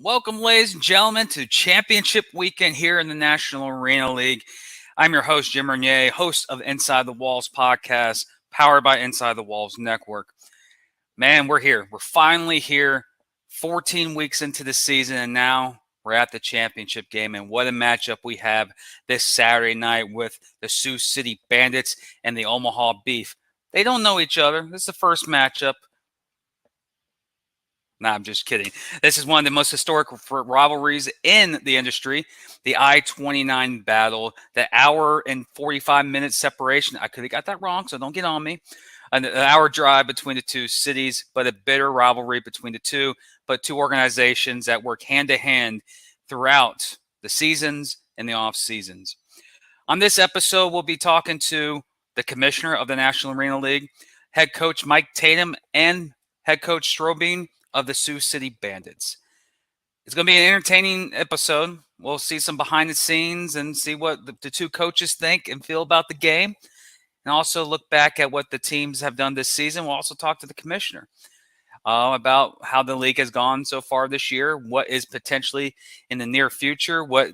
Welcome, ladies and gentlemen, to Championship Weekend here in the National Arena League. I'm your host, Jim Renier, host of Inside the Walls podcast, powered by Inside the Walls Network. Man, we're here. We're finally here, 14 weeks into the season, and now we're at the championship game. And what a matchup we have this Saturday night with the Sioux City Bandits and the Omaha Beef. They don't know each other. This is the first matchup. Nah, I'm just kidding. This is one of the most historic rivalries in the industry. The I-29 battle, the hour and 45-minute separation. I could have got that wrong, so don't get on me. An hour drive between the two cities, but a bitter rivalry between the two, but two organizations that work hand-to-hand throughout the seasons and the off seasons. On this episode, we'll be talking to the commissioner of the National Arena League, head coach Mike Tatum, and head coach Strohbeen of the Sioux City Bandits. It's going to be an entertaining episode. We'll see some behind the scenes and see what the two coaches think and feel about the game, and also look back at what the teams have done this season. We'll also talk to the commissioner about how the league has gone so far this year, what is potentially in the near future, what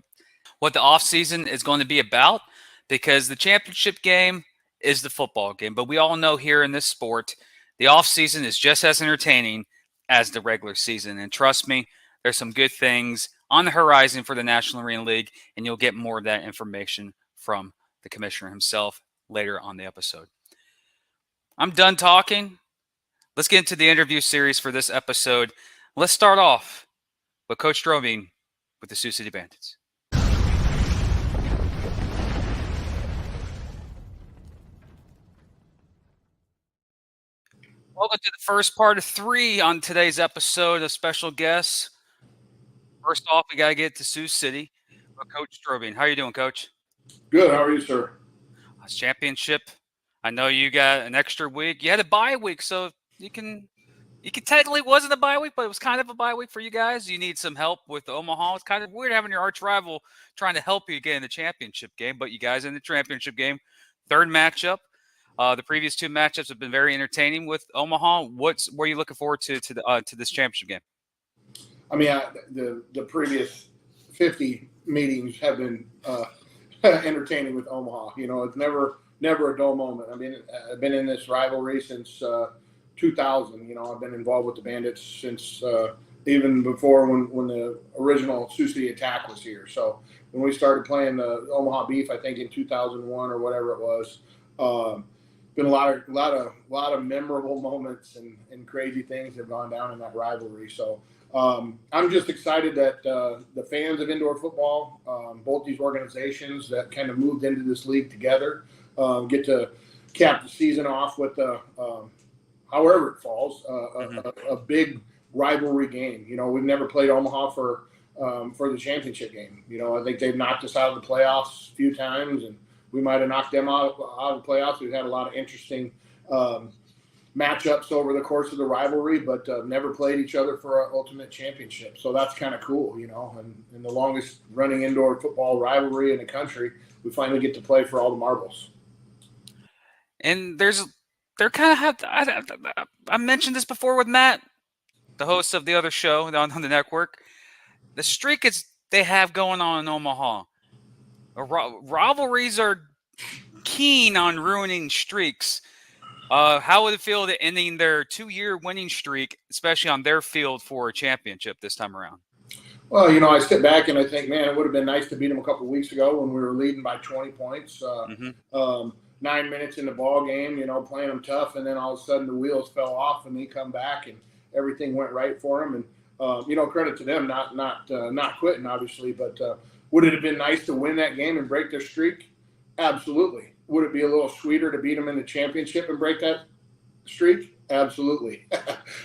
the offseason is going to be about, because the championship game is the football game. But we all know here in this sport, the offseason is just as entertaining as the regular season. And trust me, there's some good things on the horizon for the National Arena League, and you'll get more of that information from the commissioner himself later on the episode. I'm done talking. Let's get into the interview series for this episode. Let's start off with Coach Strohbeen with the Sioux City Bandits. Welcome to the first part of 3 on today's episode of special guests. First off, we got to get to Sioux City with Coach Strohbeen. How are you doing, Coach? Good. How are you, sir? It's championship. I know you got an extra week. You had a bye week, so you can technically, it wasn't a bye week, but it was kind of a bye week for you guys. You need some help with Omaha. It's kind of weird having your arch rival trying to help you get in the championship game, but you guys in the championship game. Third matchup. The previous 2 matchups have been very entertaining with Omaha. What are you looking forward to this championship game? I mean, the previous 50 meetings have been entertaining with Omaha. You know, it's never a dull moment. I mean, I've been in this rivalry since 2000. You know, I've been involved with the Bandits since even before when the original Sioux City Attack was here. So when we started playing the Omaha Beef, I think in 2001 or whatever it was. Been a lot of memorable moments and crazy things have gone down in that rivalry. So I'm just excited that the fans of indoor football, both these organizations that kind of moved into this league together, get to cap the season off with however it falls, a big rivalry game. You know, we've never played Omaha for the championship game. You know, I think they've knocked us out of the playoffs a few times, and we might have knocked them out of the playoffs. We've had a lot of interesting matchups over the course of the rivalry, but never played each other for an ultimate championship. So that's kind of cool, you know. And in the longest running indoor football rivalry in the country, we finally get to play for all the marbles. And they're kind of have. I mentioned this before with Matt, the host of the other show on the network. The streak they have going on in Omaha. Rivalries are keen on ruining streaks. How would it feel to ending their 2-year winning streak, especially on their field for a championship this time around? Well, you know, I sit back and I think, man, it would have been nice to beat them a couple of weeks ago when we were leading by 20 points. 9 minutes in the ball game, you know, playing them tough, and then all of a sudden the wheels fell off and they come back and everything went right for them. And you know, credit to them, not quitting, obviously, but. Would it have been nice to win that game and break their streak? Absolutely. Would it be a little sweeter to beat them in the championship and break that streak? Absolutely.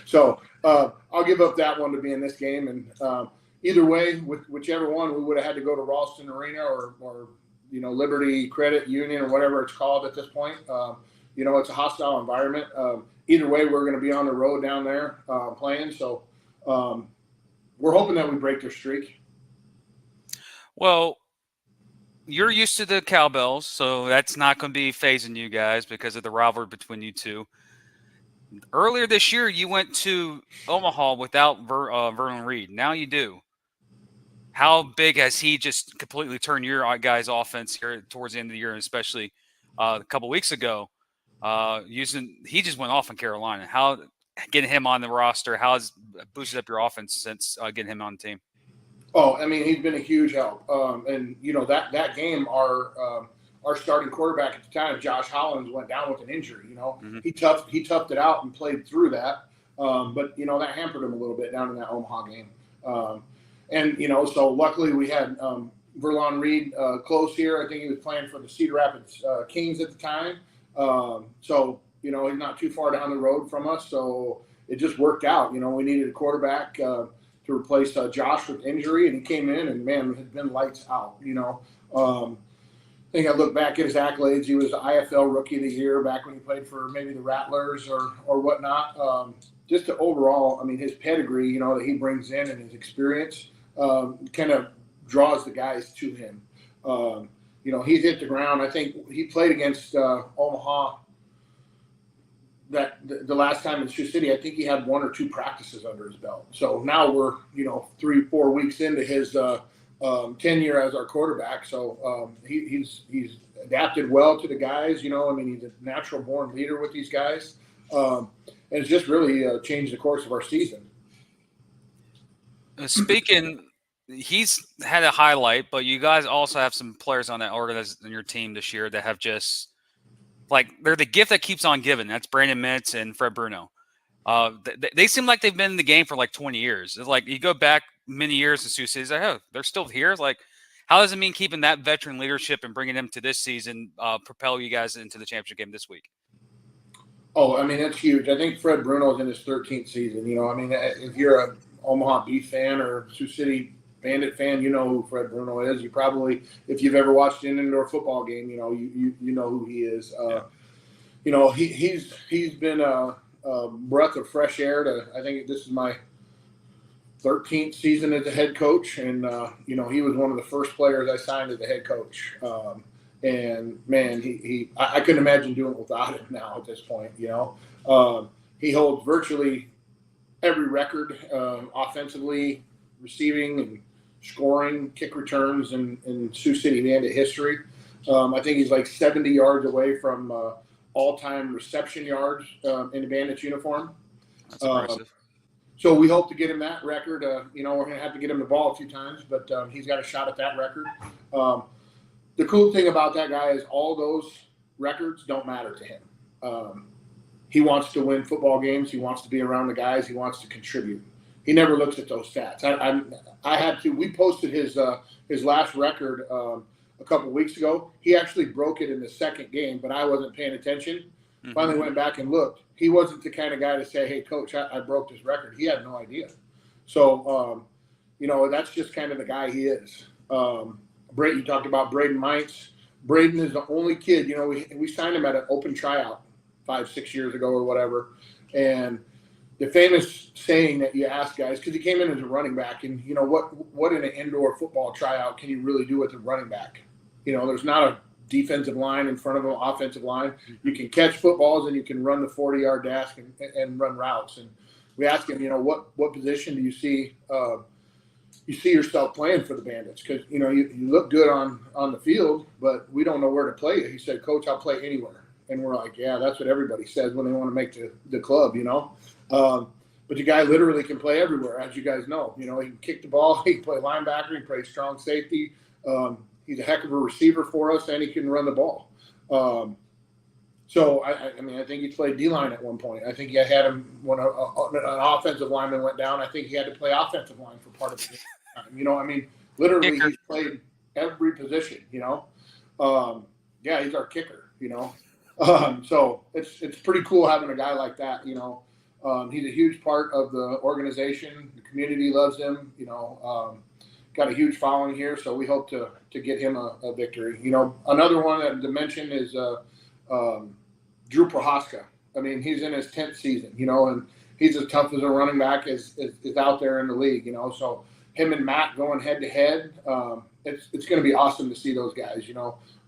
So I'll give up that one to be in this game. And either way, whichever one, we would have had to go to Ralston Arena or you know, Liberty Credit Union or whatever it's called at this point. You know, it's a hostile environment. Either way, we're going to be on the road down there playing. So we're hoping that we break their streak. Well, you're used to the cowbells, so that's not going to be phasing you guys because of the rivalry between you two. Earlier this year, you went to Omaha without Vernon Reed. Now you do. How big has he just completely turned your guys' offense here towards the end of the year, and especially a couple weeks ago? He just went off in Carolina. How getting him on the roster? How has boosted up your offense since getting him on the team? Oh, I mean, he's been a huge help. And that game, our starting quarterback at the time, Josh Hollins, went down with an injury. Mm-hmm. He toughed it out and played through that. But that hampered him a little bit down in that Omaha game. And so luckily we had Verlon Reed close here. I think he was playing for the Cedar Rapids Kings at the time. So he's not too far down the road from us. So it just worked out. We needed a quarterback to replace Josh with injury, and he came in and, man, had been lights out. I think I look back at his accolades. He was the IFL Rookie of the Year back when he played for maybe the Rattlers or whatnot. Just the overall, I mean, his pedigree, that he brings in and his experience kind of draws the guys to him. He's hit the ground. I think he played against Omaha the last time in Sioux City. I think he had 1 or 2 practices under his belt. So now we're 3-4 weeks into his tenure as our quarterback. So he's adapted well to the guys. He's a natural born leader with these guys, and it's just really changed the course of our season. Speaking, he's had a highlight, but you guys also have some players on your team this year that have just. They're the gift that keeps on giving. That's Brandon Mitz and Fred Bruno. They seem like they've been in the game for 20 years. It's like you go back many years to Sioux City, they're still here. How does it mean keeping that veteran leadership and bringing them to this season propel you guys into the championship game this week? Oh, I mean, that's huge. I think Fred Bruno's in his 13th season. If you're a Omaha Beef fan or Sioux City Bandit fan, you know who Fred Bruno is. You probably, if you've ever watched an indoor football game, you know who he is. He's been a breath of fresh air I think this is my 13th season as a head coach, and he was one of the first players I signed as a head coach. And man, I couldn't imagine doing it without him now at this point. He holds virtually every record offensively, receiving and scoring, kick returns in Sioux City Bandit history. I think he's 70 yards away from all-time reception yards in the Bandits uniform. That's impressive. So we hope to get him that record. We're going to have to get him the ball a few times, but he's got a shot at that record. The cool thing about that guy is all those records don't matter to him. He wants to win football games. He wants to be around the guys. He wants to contribute. He never looks at those stats. We posted his last record a couple of weeks ago. He actually broke it in the second game, but I wasn't paying attention. Mm-hmm. Finally went back and looked. He wasn't the kind of guy to say, "Hey, coach, I broke this record." He had no idea. So, that's just kind of the guy he is. You talked about Braden Mintz. Braden is the only kid, we signed him at an open tryout 5-6 years ago or whatever. And the famous saying that you ask guys, because he came in as a running back, and what in an indoor football tryout can you really do with a running back? There's not a defensive line in front of an offensive line. You can catch footballs and you can run the 40-yard dash and run routes. And we asked him, what position do you see yourself playing for the Bandits? Because you look good on the field, but we don't know where to play you. He said, "Coach, I'll play anywhere." And we're like, yeah, that's what everybody says when they want to make the club, But the guy literally can play everywhere, as you guys know. He can kick the ball, he can play linebacker, he can play strong safety. He's a heck of a receiver for us, and he can run the ball. So, I think he played D-line at one point. I think he had him when an offensive lineman went down. I think he had to play offensive line for part of the time. Literally he's played every position, he's our kicker, So it's pretty cool having a guy like that, He's a huge part of the organization. The community loves him, got a huge following here, so we hope to get him a victory. Another one to mention is Drew Prohaska. He's in his 10th season, and he's as tough as a running back is out there in the league, So him and Matt going head-to-head, it's going to be awesome to see those guys,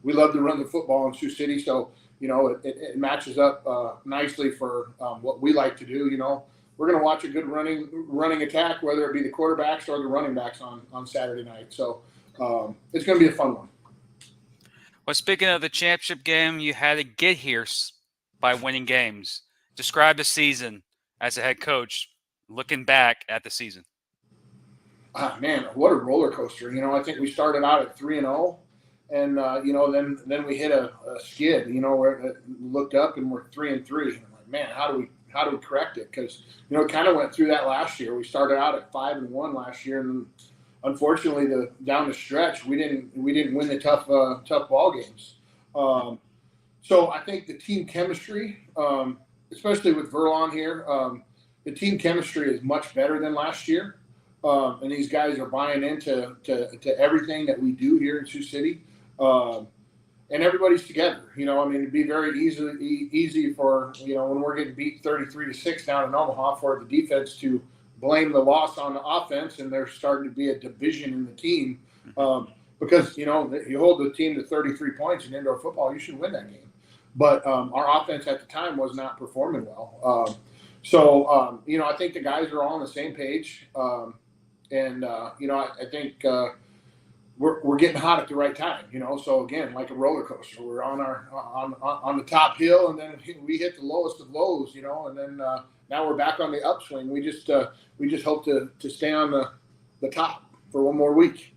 We love to run the football in Sioux City, so, it matches up nicely for what we like to do, to watch a good running attack, whether it be the quarterbacks or the running backs on Saturday night. So it's going to be a fun one. Well, speaking of the championship game, you had to get here by winning games. Describe the season as a head coach, looking back at the season. Man, what a roller coaster! I think we started out at 3-0, and then we hit a skid. Where it looked up and we're 3-3. I'm like, man, how do we correct it? Because it kind of went through that last year. We started out at 5-1 last year, and unfortunately, down the stretch, we didn't win the tough ball games. So I think the team chemistry, especially with Verlon here, the team chemistry is much better than last year. And these guys are buying into everything that we do here in Sioux City. And everybody's together. It'd be very easy for, when we're getting beat 33-6 down in Omaha, for the defense to blame the loss on the offense, and there's starting to be a division in the team. Because, you hold the team to 33 points in indoor football, you should win that game. But our offense at the time was not performing well. I think the guys are all on the same page. I think we're getting hot at the right time. So again, like a roller coaster, we're on the top hill, and then we hit the lowest of lows. And then now we're back on the upswing. We just hope to stay on the top for one more week.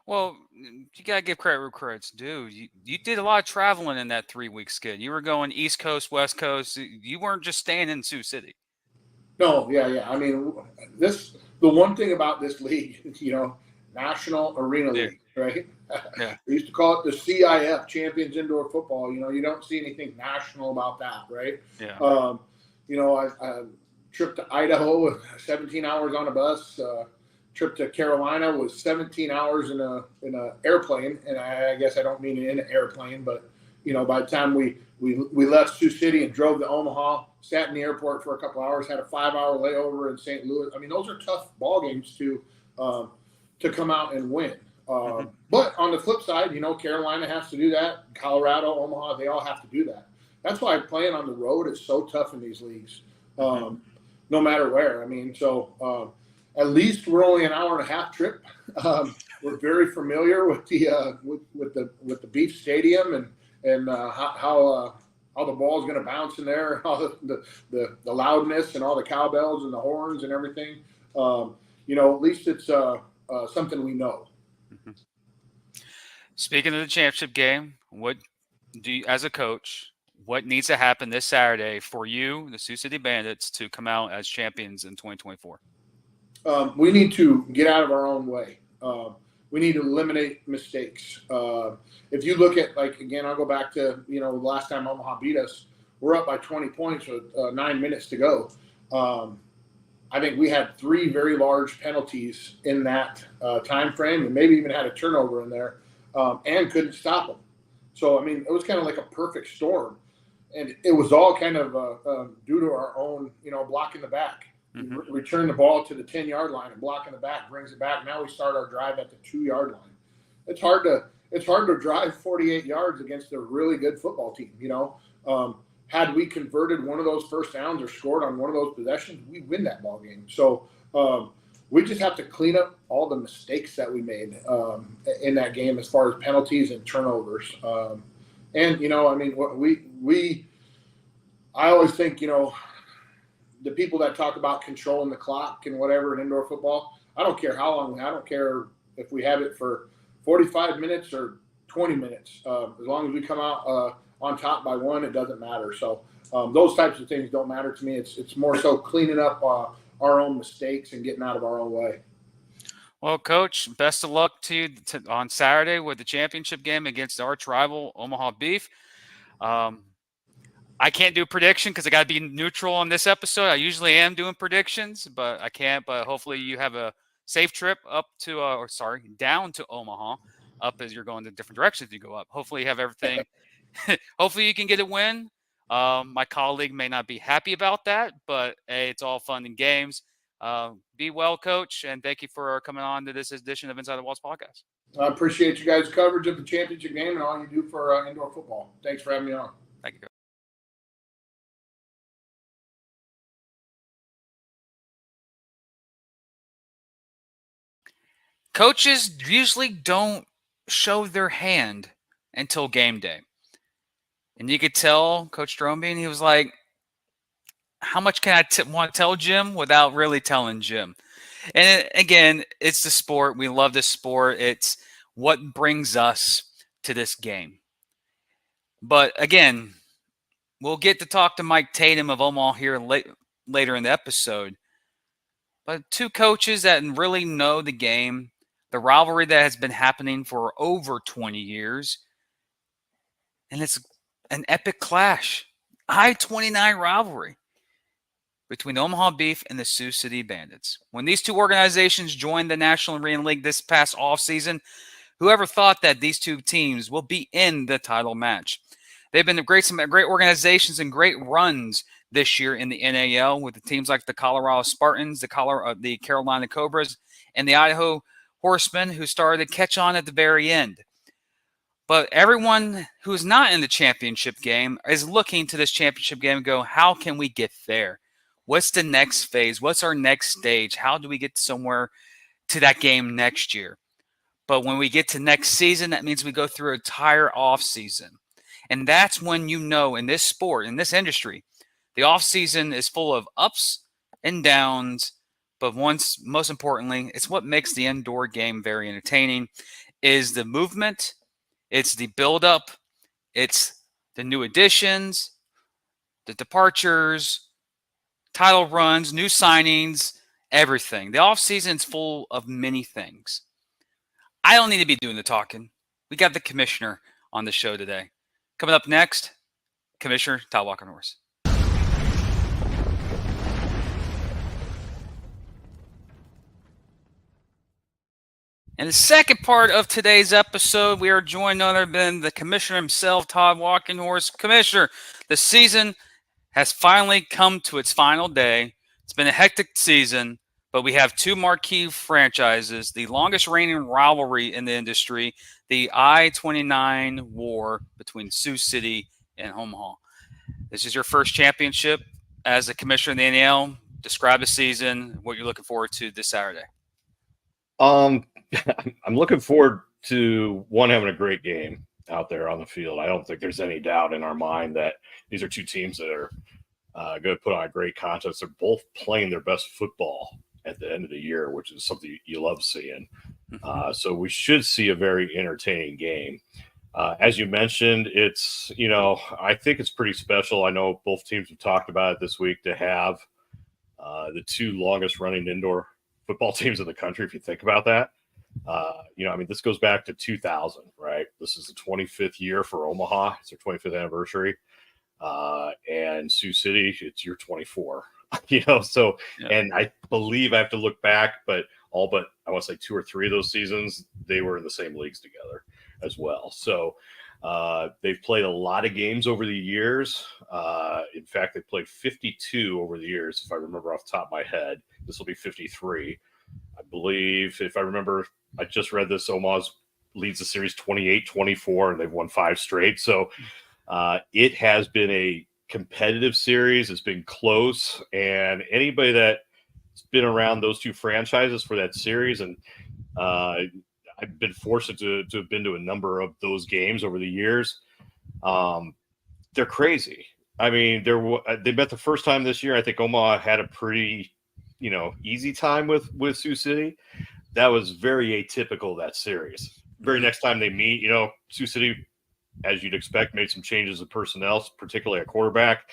Well, you gotta give credit where credit's due. You did a lot of traveling in that 3-week skid. You were going East Coast, West Coast. You weren't just staying in Sioux City. No, yeah. The one thing about this league, National Arena League, right? Yeah. We used to call it the CIF, Champions Indoor Football. You don't see anything national about that, right? Yeah. I trip to Idaho, 17 hours on a bus. Trip to Carolina was 17 hours in a airplane, and I guess I don't mean in an airplane, but by the time we left Sioux City and drove to Omaha, sat in the airport for a couple hours, had a 5-hour layover in St. Louis. Those are tough ball games to come out and win. But on the flip side, Carolina has to do that. Colorado, Omaha, they all have to do that. That's why playing on the road is so tough in these leagues, no matter where. At least we're only an hour and a half trip. We're very familiar with the Beef Stadium and how the ball is going to bounce in there, all the loudness and all the cowbells and the horns and everything. At least it's something we know. Speaking of the championship game, what do you, as a coach, what needs to happen this Saturday for you, the Sioux City Bandits, to come out as champions in 2024? We need to get out of our own way. We need to eliminate mistakes. If you look at, again, I'll go back to, the last time Omaha beat us, we're up by 20 points with 9 minutes to go. I think we had 3 very large penalties in that time frame, and maybe even had a turnover in there, and couldn't stop them. So, it was kind of like a perfect storm. And it was all kind of due to our own, blocking the back. Return the ball to the 10-yard line and blocking the back, brings it back. Now we start our drive at the 2-yard line. It's hard to drive 48 yards against a really good football team. Had we converted one of those first downs or scored on one of those possessions, we win that ball game. So we just have to clean up all the mistakes that we made in that game as far as penalties and turnovers. I always think, the people that talk about controlling the clock and whatever in indoor football, I don't care how long. I don't care if we have it for 45 minutes or 20 minutes. As long as we come out on top by 1, it doesn't matter. So those types of things don't matter to me. It's more so cleaning up our own mistakes and getting out of our own way. Well, Coach, best of luck to you on Saturday with the championship game against arch rival Omaha Beef. I can't do a prediction because I got to be neutral on this episode. I usually am doing predictions, but I can't. But hopefully you have a safe trip down to Omaha, up as you're going to different directions you go up. Hopefully you have everything. Hopefully you can get a win. My colleague may not be happy about that, but hey, it's all fun and games. Be well, Coach, and thank you for coming on to this edition of Inside the Walls podcast. I appreciate you guys' coverage of the championship game and all you do for indoor football. Thanks for having me on. Thank you, Coach. Coaches usually don't show their hand until game day. And you could tell Coach Strohbeen, he was like, how much can I want to tell Jim without really telling Jim? And again, it's the sport. We love this sport. It's what brings us to this game. But again, we'll get to talk to Mike Tatum of Omaha here later in the episode. But two coaches that really know the game, the rivalry that has been happening for over 20 years, and it's an epic clash. I-29 rivalry between the Omaha Beef and the Sioux City Bandits. When these two organizations joined the National Arena League this past offseason, whoever thought that these two teams will be in the title match? They've been some great organizations and great runs this year in the NAL with the teams like the Colorado Spartans, the Carolina Cobras, and the Idaho Horsemen, who started to catch on at the very end. But everyone who's not in the championship game is looking to this championship game and go, how can we get there? What's the next phase? What's our next stage? How do we get somewhere to that game next year? But when we get to next season, that means we go through an entire off season. And that's when you know in this sport, in this industry, the off season is full of ups and downs. But most importantly, it's what makes the indoor game very entertaining is the movement. It's the build-up. It's the new additions, the departures, title runs, new signings, everything. The offseason is full of many things. I don't need to be doing the talking. We got the commissioner on the show today. Coming up next, Commissioner Todd Walkenhorst. In the second part of today's episode, we are joined none other than the commissioner himself, Todd Walkenhorst. Commissioner, the season has finally come to its final day. It's been a hectic season, but we have two marquee franchises, the longest reigning rivalry in the industry, the I-29 war between Sioux City and Omaha. This is your first championship as a commissioner in the NAL. Describe the season, what you're looking forward to this Saturday. I'm looking forward to having a great game out there on the field. I don't think there's any doubt in our mind that these are two teams that are going to put on a great contest. They're both playing their best football at the end of the year, which is something you love seeing. So we should see a very entertaining game. As you mentioned, it's, I think it's pretty special. I know both teams have talked about it this week to have the two longest running indoor football teams in the country, if you think about that. This goes back to 2000, right? This is the 25th year for Omaha. It's their 25th anniversary. And Sioux City, it's year 24, so, yeah. And I believe I have to look back, but I want to say 2 or 3 of those seasons, they were in the same leagues together as well. So, they've played a lot of games over the years. In fact, they played 52 over the years. If I remember off the top of my head, this will be 53. I believe, if I remember, I just read this, Omaha leads the series 28-24, and they've won 5 straight. So it has been a competitive series. It's been close, and anybody that's been around those two franchises for that series, and I've been fortunate to have been to a number of those games over the years. They're crazy. I mean, they met the first time this year. I think Omaha had a pretty, easy time with Sioux City. That was very atypical of that series. Very next time they meet, Sioux City, as you'd expect, made some changes of personnel, particularly at quarterback.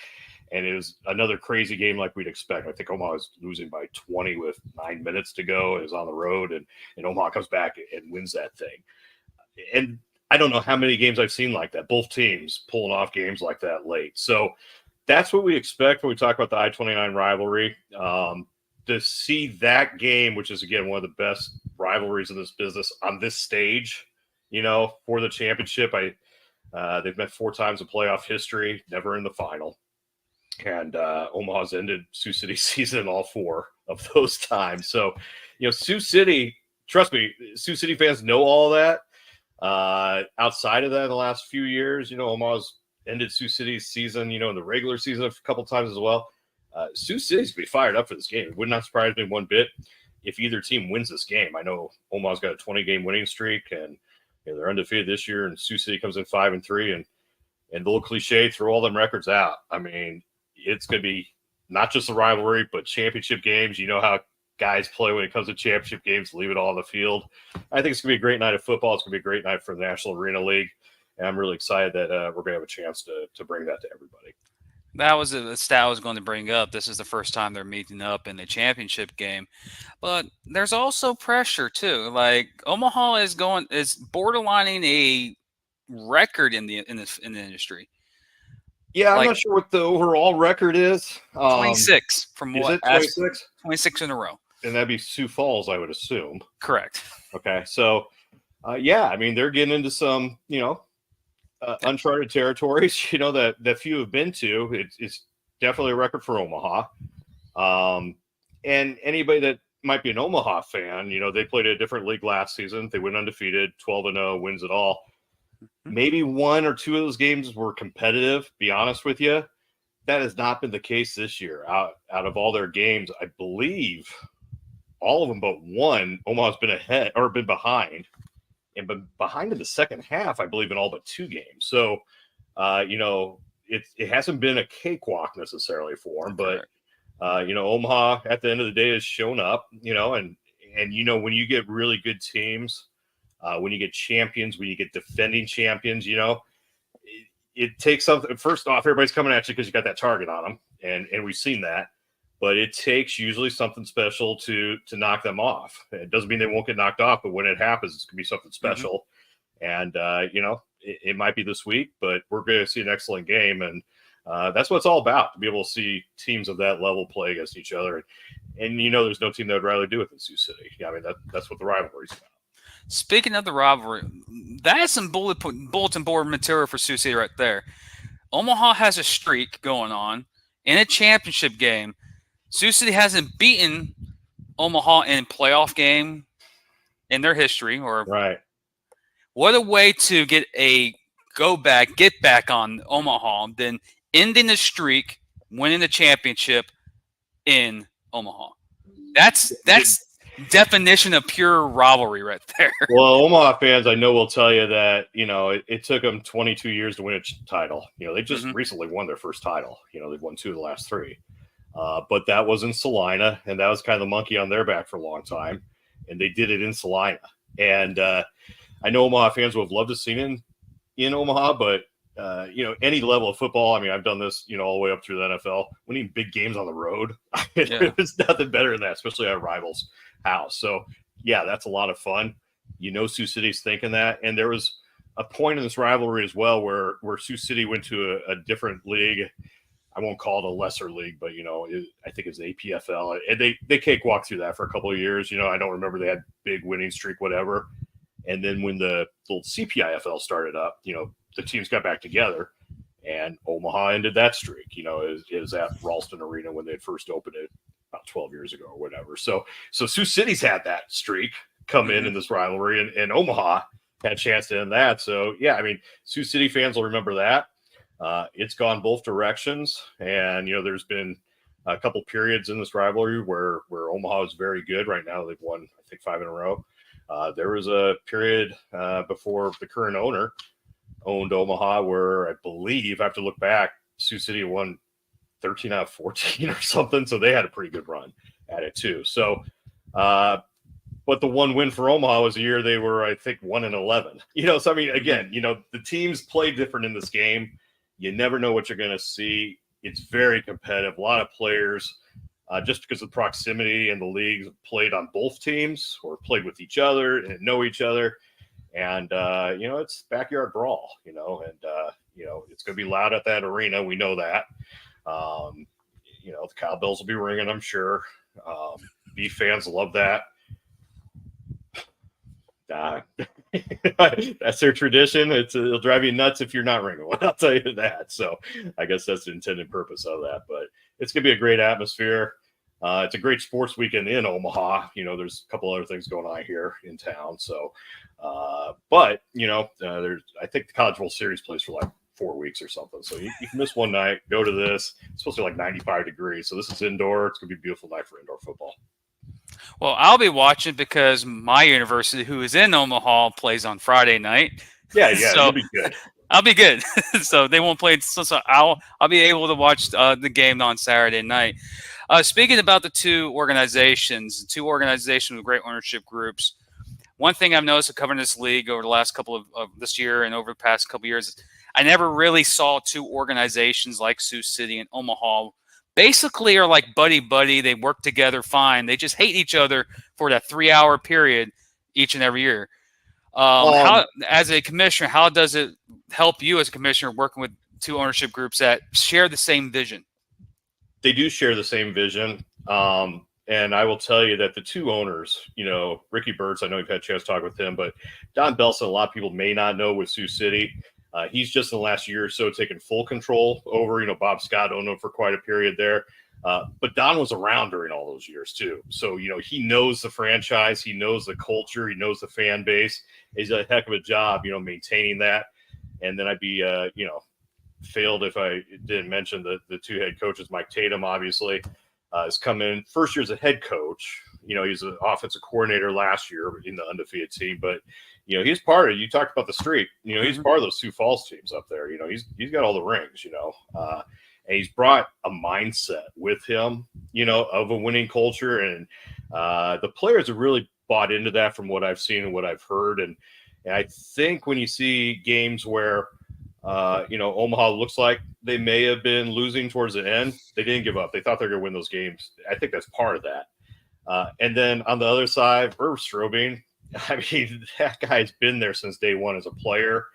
And it was another crazy game like we'd expect. I think Omaha was losing by 20 with 9 minutes to go. It was on the road, and Omaha comes back and wins that thing. And I don't know how many games I've seen like that, both teams pulling off games like that late. So that's what we expect when we talk about the I-29 rivalry. To see that game, which is, again, one of the best rivalries in this business on this stage, for the championship. They've met 4 times in playoff history, never in the final. And Omaha's ended Sioux City's season all 4 of those times. So, Sioux City, trust me, Sioux City fans know all that. Outside of that, in the last few years, Omaha's ended Sioux City's season, in the regular season a couple times as well. Sioux City's going to be fired up for this game. It would not surprise me one bit. if either team wins this game. I know Omaha's got a 20-game winning streak, and they're undefeated this year, and Sioux City comes in 5-3, and the little cliche, throw all them records out. I mean, it's going to be not just a rivalry, but championship games. You know how guys play when it comes to championship games, leave it all on the field. I think it's going to be a great night of football. It's going to be a great night for the National Arena League, and I'm really excited that we're going to have a chance to bring that to everybody. That was a stat I was going to bring up. This is the first time they're meeting up in the championship game, but there's also pressure too. Like Omaha is borderlining a record in the industry. Yeah, I'm not sure what the overall record is. 26 from is what? It 26? 26 in a row. And that'd be Sioux Falls, I would assume. Correct. Okay, so yeah, I mean they're getting into some uncharted territories, that few have been to. It's definitely a record for Omaha. And anybody that might be an Omaha fan, they played a different league last season. They went undefeated, 12-0, wins it all. Maybe one or two of those games were competitive, be honest with you. That has not been the case this year. Out of all their games, I believe all of them but one, Omaha's been ahead or been behind. And been behind in the second half, I believe, in all but two games. So, it hasn't been a cakewalk necessarily for them, but Omaha at the end of the day has shown up. And when you get really good teams, when you get champions, when you get defending champions, it takes something. First off, everybody's coming at you because you got that target on them, and we've seen that. But it takes usually something special to knock them off. It doesn't mean they won't get knocked off, but when it happens, it's going to be something special. And, it might be this week, but we're going to see an excellent game. And that's what it's all about, to be able to see teams of that level play against each other. And there's no team that would rather do it than Sioux City. I mean, that's what the rivalry is about. Speaking of the rivalry, that is some bulletin board material for Sioux City right there. Omaha has a streak going on in a championship game. Sioux City hasn't beaten Omaha in a playoff game in their history. Right. What a way to get back on Omaha than ending the streak, winning the championship in Omaha. That's definition of pure rivalry right there. Well, Omaha fans, I know will tell you that, it took them 22 years to win a title. They just recently won their first title. They've won 2 of the last 3. But that was in Salina, and that was kind of the monkey on their back for a long time. And they did it in Salina. And I know Omaha fans would have loved to see it in Omaha, but, any level of football, I mean, I've done this, all the way up through the NFL, winning big games on the road. There's nothing better than that, especially at a rival's house. So, yeah, that's a lot of fun. Sioux City's thinking that. And there was a point in this rivalry as well where Sioux City went to a different league. I won't call it a lesser league, but, I think it's APFL. And they cakewalked through that for a couple of years. I don't remember they had big winning streak, whatever. And then when the little CPIFL started up, the teams got back together, and Omaha ended that streak. It was at Ralston Arena when they had first opened it about 12 years ago or whatever. So Sioux City's had that streak come in this rivalry, and Omaha had a chance to end that. So, yeah, I mean, Sioux City fans will remember that. It's gone both directions, and there's been a couple periods in this rivalry where Omaha is very good. Right now, they've won, I think, 5 in a row. There was a period before the current owner owned Omaha where I believe, I have to look back, Sioux City won 13 out of 14 or something. So they had a pretty good run at it too. So, but the one win for Omaha was the year they were, I think, 1-11. So I mean, again, the teams play different in this game. You never know what you're going to see. It's very competitive. A lot of players, just because of the proximity and the leagues, played on both teams or played with each other and know each other. And, it's backyard brawl, and, it's going to be loud at that arena. We know that. The cowbells will be ringing, I'm sure. Beef fans love that. That's their tradition. It'll drive you nuts if you're not ringing one. I'll tell you that. So I guess that's the intended purpose of that. But it's going to be a great atmosphere. It's a great sports weekend in Omaha. There's a couple other things going on here in town. So, but I think the College World Series plays for like 4 weeks or something. So you can miss one night, go to this. It's supposed to be like 95 degrees. So this is indoor. It's going to be a beautiful night for indoor football. Well, I'll be watching because my university, who is in Omaha, plays on Friday night. Yeah, So you'll be good. I'll be good. So they won't play. So I'll be able to watch the game on Saturday night. Speaking about the two organizations with great ownership groups. One thing I've noticed covering this league over the last couple of this year and over the past couple of years, I never really saw two organizations like Sioux City and Omaha basically are like buddy buddy. They work together fine. They just hate each other for that 3 hour period each and every year. Um, How, as a commissioner, how does it help you as a commissioner working with two ownership groups that share the same vision? they do share the same vision. And I will tell you that the two owners, Ricky Burtz, I know you've had a chance to talk with him, but Don Belson, a lot of people may not know with Sioux City. He's just in the last year or so taken full control over, Bob Scott owned him for quite a period there. But Don was around during all those years too. So, he knows the franchise, he knows the culture, he knows the fan base. He's a heck of a job, maintaining that. And then I'd be, failed if I didn't mention the two head coaches. Mike Tatum, obviously, has come in first year as a head coach. He's an offensive coordinator last year in the undefeated team, but he's part of. You talked about the streak. He's part of those Sioux Falls teams up there. He's got all the rings. And he's brought a mindset with him. Of a winning culture, and the players have really bought into that from what I've seen and what I've heard. And I think when you see games where Omaha looks like they may have been losing towards the end, they didn't give up. They thought they were going to win those games. I think that's part of that. And then on the other side, Strohbeen, I mean, that guy's been there since day one as a player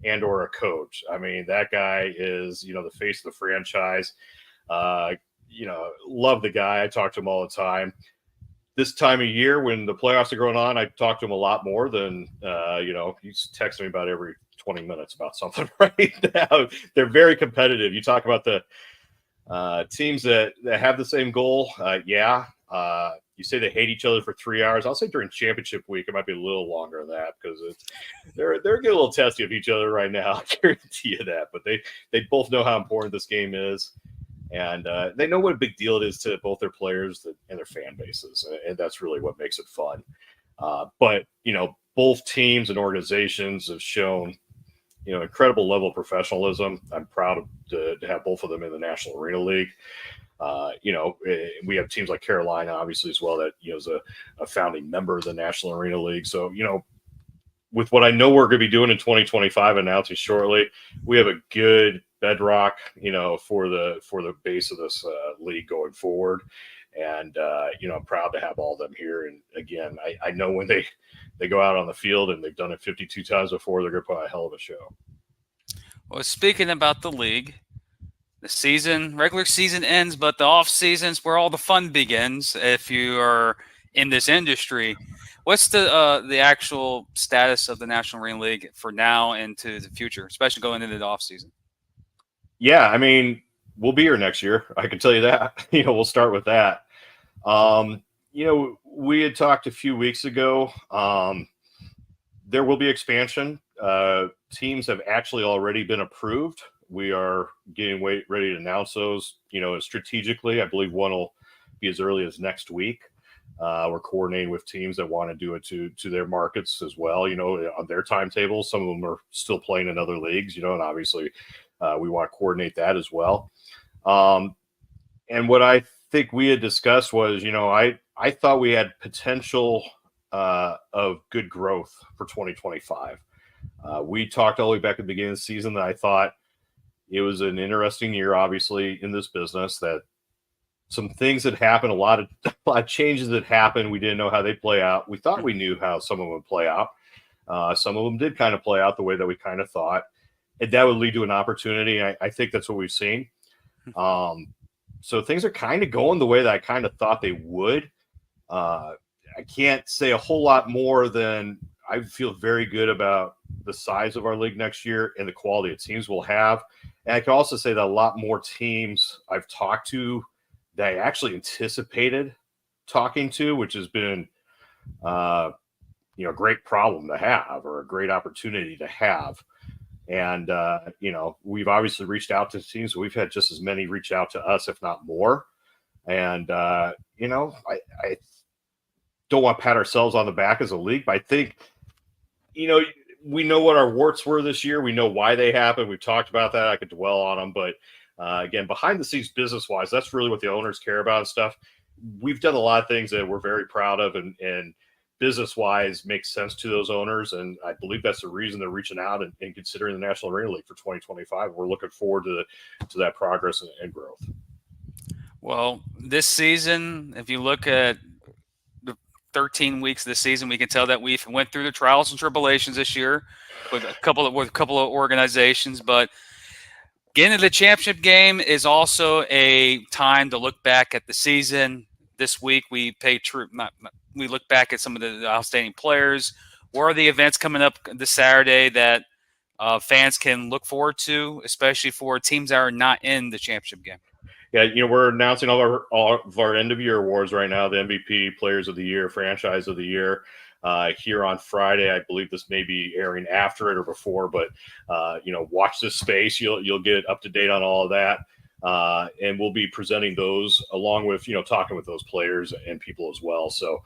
and or a coach. I mean, that guy is, the face of the franchise. Love the guy. I talk to him all the time. This time of year when the playoffs are going on, I talk to him a lot more than, he's texting me about every 20 minutes about something right now. They're very competitive. You talk about the teams that have the same goal. You say they hate each other for 3 hours. I'll say during championship week, it might be a little longer than that because they're getting a little testy of each other right now. I guarantee you that. But they both know how important this game is. And they know what a big deal it is to both their players and their fan bases. And that's really what makes it fun. But both teams and organizations have shown, incredible level of professionalism. I'm proud to have both of them in the National Arena League. We have teams like Carolina, obviously, as well, that, is a founding member of the National Arena League. So, with what I know we're going to be doing in 2025, announcing shortly, we have a good bedrock, for the base of this league going forward. And, I'm proud to have all of them here. And again, I know when they go out on the field, and they've done it 52 times before, they're going to put a hell of a show. Well, speaking about the league, the regular season ends, but the off season's where all the fun begins. If you are in this industry, what's the actual status of the National Arena League for now and to the future, especially going into the off season? Yeah, I mean, we'll be here next year. I can tell you that. We'll start with that. We had talked a few weeks ago. There will be expansion. Teams have actually already been approved. We are getting ready to announce those, strategically. I believe one will be as early as next week. We're coordinating with teams that want to do it to their markets as well, on their timetables. Some of them are still playing in other leagues, and obviously we want to coordinate that as well. And what I think we had discussed was, I thought we had potential of good growth for 2025. We talked all the way back at the beginning of the season that I thought it was an interesting year, obviously, in this business, that some things had happened, a lot of changes that happened. We didn't know how they'd play out. We thought we knew how some of them would play out. Some of them did kind of play out the way that we kind of thought. And that would lead to an opportunity. I think that's what we've seen. So things are kind of going the way that I kind of thought they would. I can't say a whole lot more than I feel very good about the size of our league next year and the quality of teams we'll have. And I can also say that a lot more teams I've talked to that I actually anticipated talking to, which has been, a great problem to have, or a great opportunity to have. And, we've obviously reached out to teams. We've had just as many reach out to us, if not more. And, don't want to pat ourselves on the back as a league, but I think, we know what our warts were this year. We know why they happened. We've talked about that. I could dwell on them, but again, behind the scenes, business wise, that's really what the owners care about and stuff. We've done a lot of things that we're very proud of, and business wise makes sense to those owners. And I believe that's the reason they're reaching out and considering the National Arena League for 2025. We're looking forward to that progress and growth. Well, this season, if you look at the 13 weeks of the season, we can tell that we've went through the trials and tribulations this year with a couple of organizations. But getting to the championship game is also a time to look back at the season. This week, we we look back at some of the outstanding players. What are the events coming up this Saturday that fans can look forward to, especially for teams that are not in the championship game? Yeah, we're announcing all of our end-of-year awards right now, the MVP, Players of the Year, Franchise of the Year, here on Friday. I believe this may be airing after it or before, but, watch this space. You'll get up to date on all of that, and we'll be presenting those along with, talking with those players and people as well. So,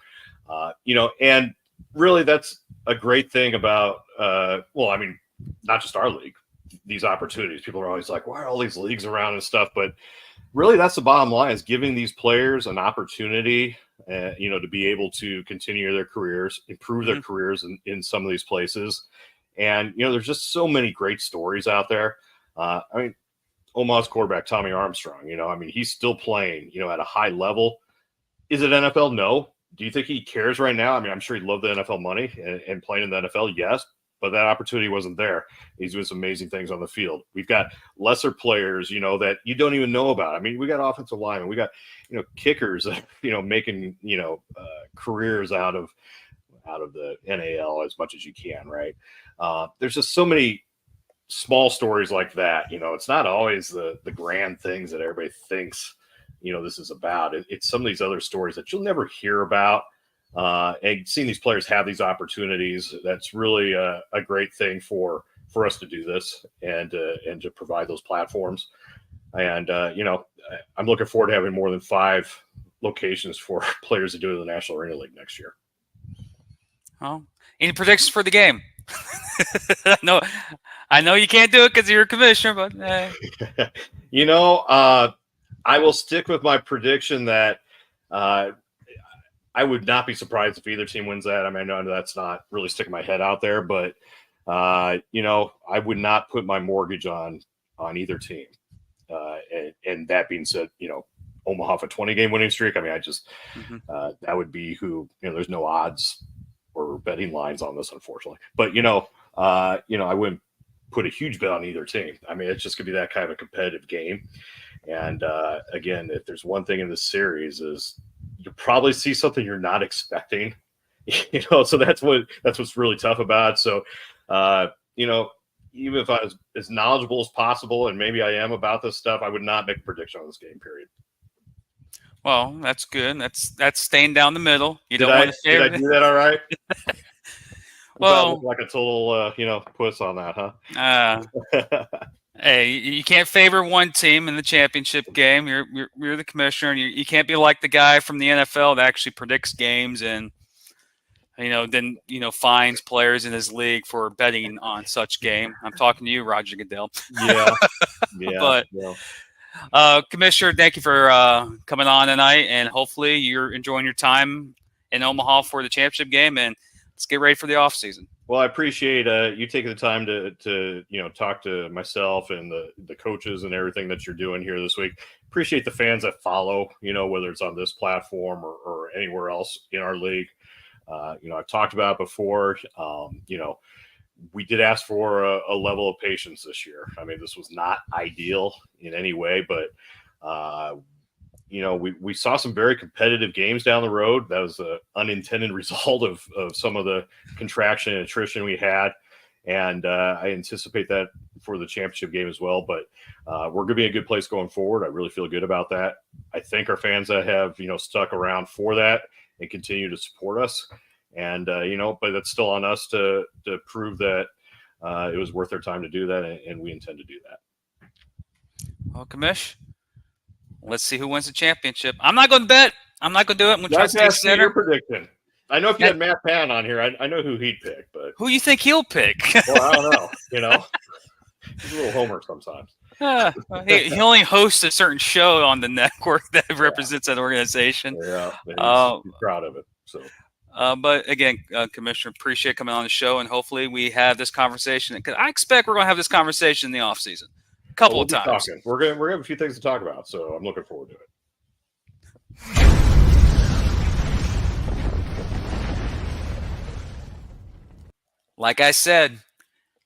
and really that's a great thing about, not just our league, these opportunities. People are always like, why are all these leagues around and stuff? But really, that's the bottom line, is giving these players an opportunity, to be able to continue their careers, improve their careers in some of these places. And, there's just so many great stories out there. Omaha's quarterback, Tommy Armstrong, he's still playing, at a high level. Is it NFL? No. Do you think he cares right now? I'm sure he'd love the NFL money and playing in the NFL. Yes. But that opportunity wasn't there. He's doing some amazing things on the field. We've got lesser players, that you don't even know about. We got offensive linemen. We got, kickers, making, careers out of the NAL as much as you can, right? There's just so many small stories like that. It's not always the grand things that everybody thinks, this is about. It's some of these other stories that you'll never hear about. And seeing these players have these opportunities, that's really a great thing for us to do this and to provide those platforms. And, I'm looking forward to having more than 5 locations for players to do in the National Arena League next year. Oh, any predictions for the game? I know you can't do it because you're a commissioner, but I will stick with my prediction that, I would not be surprised if either team wins that. I know that's not really sticking my head out there, but I would not put my mortgage on either team. And that being said, Omaha for 20-game winning streak. That would be who. There's no odds or betting lines on this, unfortunately. But I wouldn't put a huge bet on either team. It's just gonna be that kind of a competitive game. And again, if there's one thing in this series is, you'll probably see something you're not expecting, so that's what's really tough about it. So, even if I was as knowledgeable as possible, and maybe I am about this stuff, I would not make a prediction on this game, period. Well, that's good. That's staying down the middle. Did I do that all right? Well, like a total, puss on that, huh? Hey, you can't favor one team in the championship game. You're the commissioner, and you can't be like the guy from the NFL that actually predicts games and then fines players in his league for betting on such game. I'm talking to you, Roger Goodell. Yeah. But Commissioner, thank you for coming on tonight, and hopefully you're enjoying your time in Omaha for the championship game, and let's get ready for the off season. Well, I appreciate you taking the time to talk to myself and the coaches and everything that you're doing here this week. Appreciate the fans that follow, whether it's on this platform or anywhere else in our league. I've talked about it before. We did ask for a level of patience this year. This was not ideal in any way, but we saw some very competitive games down the road. That was an unintended result of some of the contraction and attrition we had. And I anticipate that for the championship game as well. But we're going to be in a good place going forward. I really feel good about that. I thank our fans that have, stuck around for that and continue to support us. And, but it's still on us to prove that it was worth their time to do that. And we intend to do that. Well, Commish, let's see who wins the championship. I'm not going to bet. I'm not going to do it. I'm going to try to stay center. Your prediction. I know if you had Matt Pan on here, I know who he'd pick, but who you think he'll pick? well, I don't know. He's a little homer sometimes. He only hosts a certain show on the network that represents that organization. Yeah, he's proud of it. So. But again, Commissioner, appreciate coming on the show, and hopefully we have this conversation. Because I expect we're going to have this conversation in the off season, a couple of times. We're gonna have a few things to talk about, so I'm looking forward to it. Like I said,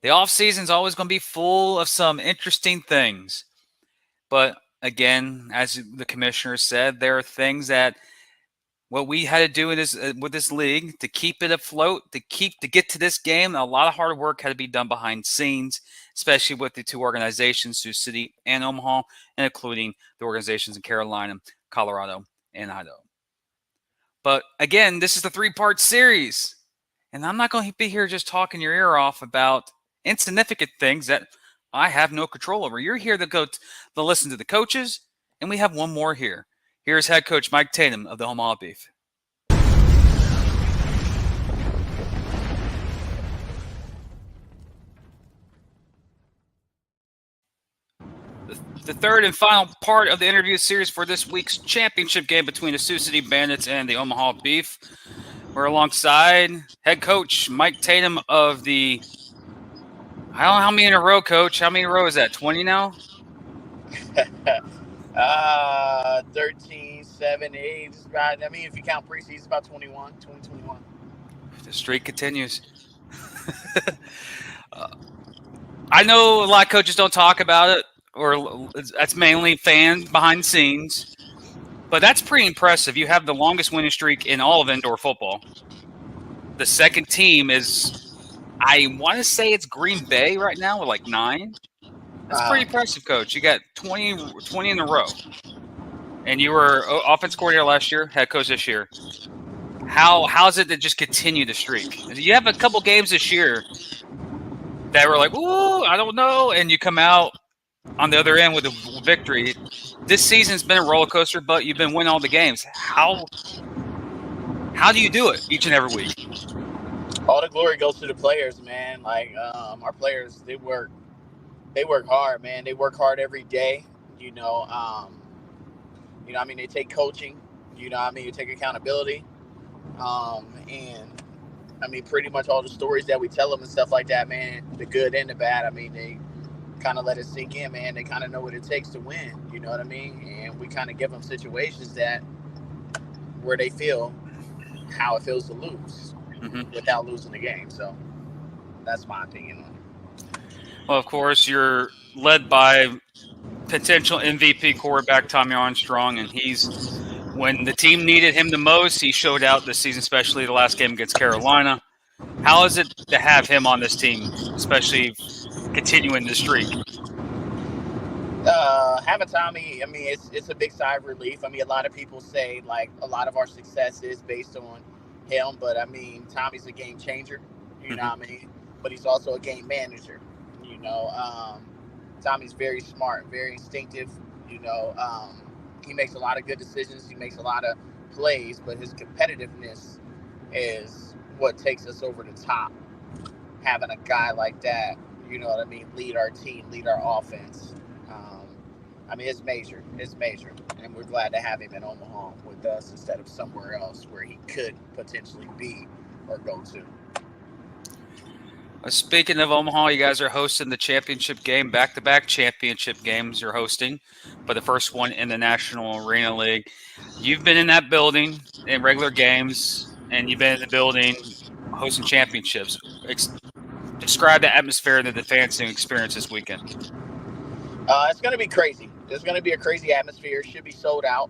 the off season is always going to be full of some interesting things. But again, as the commissioner said, there are things that what we had to do with this league to keep it afloat, to get to this game. A lot of hard work had to be done behind scenes, especially with the two organizations, Sioux City and Omaha, and including the organizations in Carolina, Colorado, and Idaho. But again, this is the 3-part series, and I'm not going to be here just talking your ear off about insignificant things that I have no control over. You're here to listen to the coaches, and we have one more here. Here's head coach Mike Tatum of the Omaha Beef. The third and final part of the interview series for this week's championship game between the Sioux City Bandits and the Omaha Beef. We're alongside head coach Mike Tatum of the, I don't know how many in a row, coach. How many in a row is that? 20 now? 13, 7, 8. About, I mean, if you count preseason, it's about 21. The streak continues. I know a lot of coaches don't talk about it, or that's mainly fans behind the scenes. But that's pretty impressive. You have the longest winning streak in all of indoor football. The second team is, I want to say it's Green Bay right now with like 9. That's pretty impressive, Coach. You got 20 in a row. And you were offense coordinator last year, head coach this year. How's it to just continue the streak? You have a couple games this year that were like, ooh, I don't know, and you come out on the other end with a victory. This season's been a roller coaster, but you've been winning all the games. How do you do it each and every week? All the glory goes to the players, man. Like our players, they work hard, man. They work hard every day. They take coaching. They take accountability. Pretty much all the stories that we tell them and stuff like that, man, the good and the bad. They kind of let it sink in, man. They kind of know what it takes to win. You know what I mean? And we kind of give them situations where they feel how it feels to lose without losing the game. So that's my opinion on it. Well, of course, you're led by potential MVP quarterback Tommy Armstrong, and when the team needed him the most, he showed out this season, especially the last game against Carolina. How is it to have him on this team, especially continuing the streak? Having Tommy, it's a big sigh of relief. A lot of people say like a lot of our success is based on him, but Tommy's a game changer. You know what I mean? But he's also a game manager. Tommy's very smart, very instinctive. He makes a lot of good decisions. He makes a lot of plays, but his competitiveness is what takes us over the top. Having a guy like that, lead our team, lead our offense. It's major. It's major. And we're glad to have him in Omaha with us instead of somewhere else where he could potentially be or go to. Speaking of Omaha, you guys are hosting the championship game, back-to-back championship games you're hosting, but the first one in the National Arena League. You've been in that building in regular games, and you've been in the building hosting championships. Describe the atmosphere that the fans can experience this weekend. It's going to be crazy. There's going to be a crazy atmosphere. It should be sold out.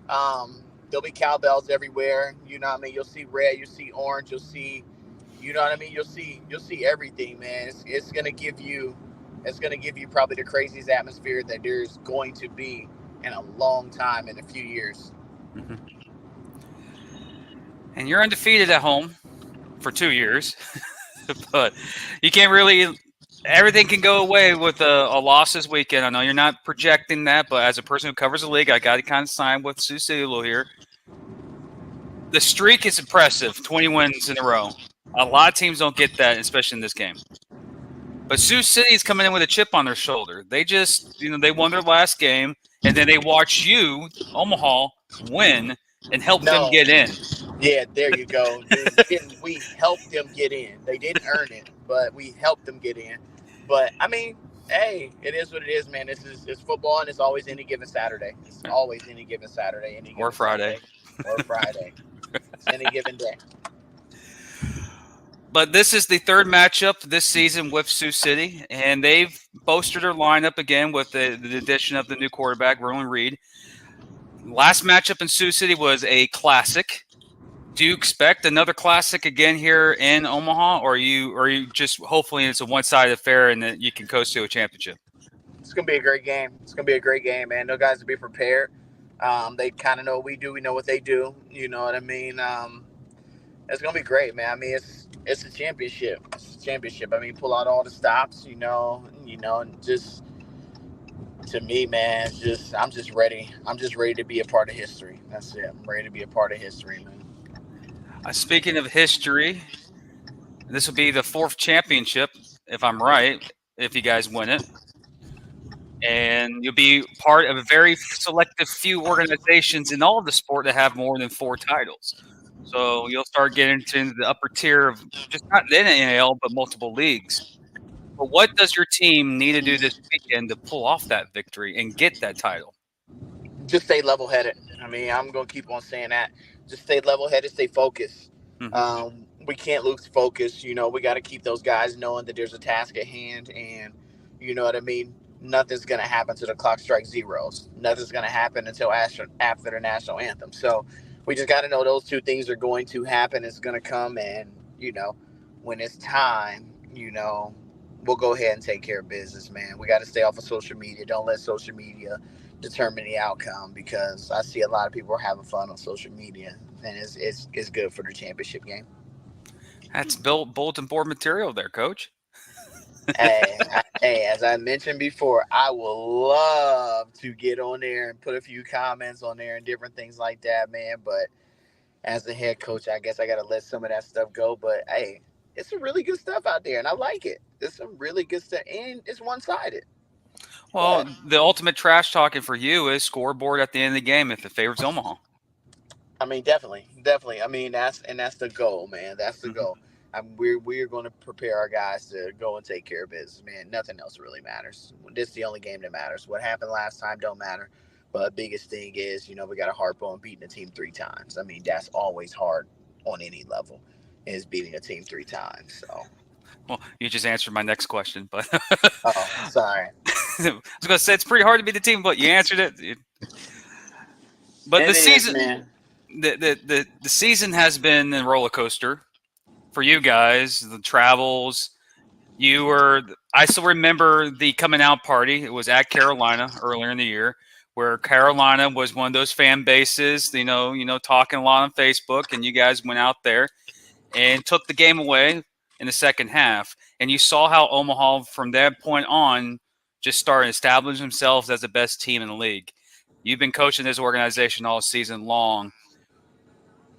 There'll be cowbells everywhere. You'll see red, you'll see orange, you'll see, you'll see everything, man. It's going to give you probably the craziest atmosphere that there's going to be in a long time, in a few years. Mm-hmm. And you're undefeated at home for 2 years, but you can't really. Everything can go away with a loss this weekend. I know you're not projecting that, but as a person who covers the league, I got to kind of sign with Sioux City here. The streak is impressive, 20 wins in a row. A lot of teams don't get that, especially in this game. But Sioux City is coming in with a chip on their shoulder. They just, they won their last game, and then they watch you, Omaha, win and help them get in. Yeah, there you go, dude. We helped them get in. They didn't earn it, but we helped them get in. But I mean, hey, it is what it is, man. It's football, and it's always any given Saturday. It's always any given Saturday, any given Or Friday. Sunday, or Friday. It's any given day. But this is the third matchup this season with Sioux City, and they've bolstered their lineup again with the addition of the new quarterback, Roland Reed. Last matchup in Sioux City was a classic. Do you expect another classic again here in Omaha, or are you just hopefully it's a one-sided affair and that you can coast to a championship? It's gonna be a great game. It's gonna be a great game, man. Those guys will be prepared. They kind of know what we do. We know what they do. You know what I mean? It's gonna be great, man. I mean, it's a championship. It's a championship. I mean, pull out all the stops. And just to me, man, I'm just ready. I'm just ready to be a part of history. That's it. I'm ready to be a part of history, man. Speaking of history, this will be the fourth championship, if I'm right, if you guys win it. And you'll be part of a very selective few organizations in all of the sport that have more than 4 titles. So you'll start getting into the upper tier of just not the NAL, but multiple leagues. But what does your team need to do this weekend to pull off that victory and get that title? Just stay level-headed. I mean, I'm going to keep on saying that. Just stay level-headed, stay focused. Mm-hmm. We can't lose focus. We got to keep those guys knowing that there's a task at hand. And you know what I mean? Nothing's going to happen until the clock strikes zeros. Nothing's going to happen until after the national anthem. So we just got to know those two things are going to happen. It's going to come. And, when it's time, we'll go ahead and take care of business, man. We got to stay off of social media. Don't let social media determine the outcome, because I see a lot of people are having fun on social media, and it's good for the championship game. That's bulletin board material there, Coach. Hey, as I mentioned before, I will love to get on there and put a few comments on there and different things like that, man. But as the head coach, I guess I got to let some of that stuff go. But hey, it's some really good stuff out there, and I like it. There's some really good stuff, and it's one-sided. Well, the ultimate trash talking for you is scoreboard at the end of the game if it favors Omaha. I mean, definitely. I mean, that's the goal, man. That's the goal. We're going to prepare our guys to go and take care of business, man. Nothing else really matters. This is the only game that matters. What happened last time don't matter. But the biggest thing is, we got to harp on beating a team 3 times. I mean, that's always hard on any level, is beating a team 3 times. So. Well, you just answered my next question, but oh, sorry. I was going to say it's pretty hard to beat the team, but you answered it. But the season, man. The season has been a roller coaster for you guys. The travels, I still remember the coming out party. It was at Carolina earlier in the year, where Carolina was one of those fan bases, talking a lot on Facebook, and you guys went out there and took the game away in the second half. And you saw how Omaha, from that point on, just started establishing themselves as the best team in the league. You've been coaching this organization all season long.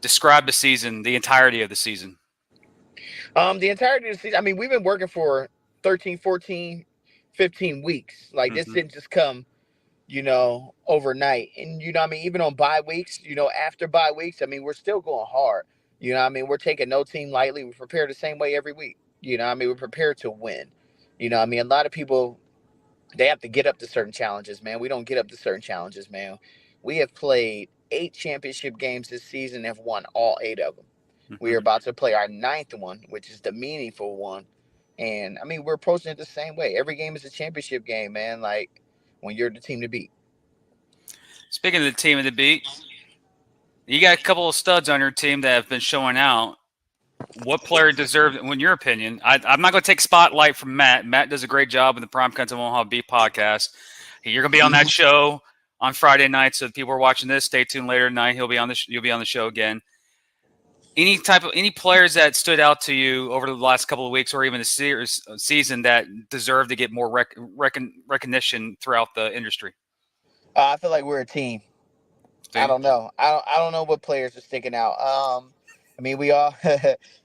Describe the season, the entirety of the season. The entirety of the season, I mean, we've been working for 13, 14, 15 weeks. Like, this didn't just come, overnight. And, I mean, even on bye weeks, after bye weeks, I mean, we're still going hard. I mean, we're taking no team lightly. We prepare the same way every week. I mean, we're prepared to win. I mean, a lot of people, they have to get up to certain challenges, man. We don't get up to certain challenges, man. We have played 8 championship games this season and have won all 8 of them. Mm-hmm. We are about to play our 9th one, which is the meaningful one. And, I mean, we're approaching it the same way. Every game is a championship game, man, like when you're the team to beat. Speaking of the team to beat, you got a couple of studs on your team that have been showing out. What player deserves, in your opinion? I'm not going to take spotlight from Matt. Matt does a great job with the Prime Country Omaha Beat podcast. You're going to be on that show on Friday night, so if people are watching this, stay tuned later tonight. You'll be on the show again. Any players that stood out to you over the last couple of weeks, or even the season, that deserve to get more recognition throughout the industry? I feel like we're a team. I Bing? don't know. I don't know what players are sticking out. I mean, we all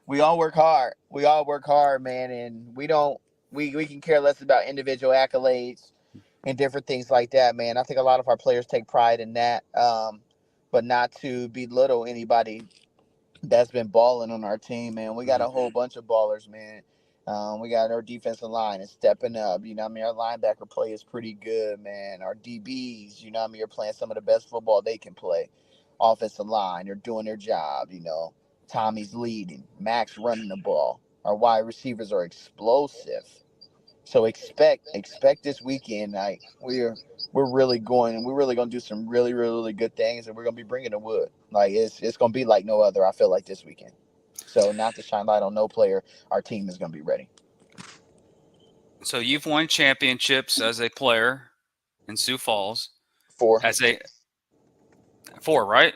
we all work hard. We all work hard, man, and we can care less about individual accolades and different things like that, man. I think a lot of our players take pride in that, but not to belittle anybody that's been balling on our team, man. We got Mhm. a whole bunch of ballers, man. We got our defensive line is stepping up. You know what I mean? Our linebacker play is pretty good, man. Our DBs, you know what I mean? You're playing some of the best football they can play. Offensive line, they're doing their job, you know. Tommy's leading. Max running the ball. Our wide receivers are explosive. So expect this weekend. Like we're really gonna do some really good things, and we're gonna be bringing the wood. Like it's gonna be like no other. I feel like this weekend. So not to shine light on no player, our team is gonna be ready. So you've won championships as a player in Sioux Falls. Four. As a four, right?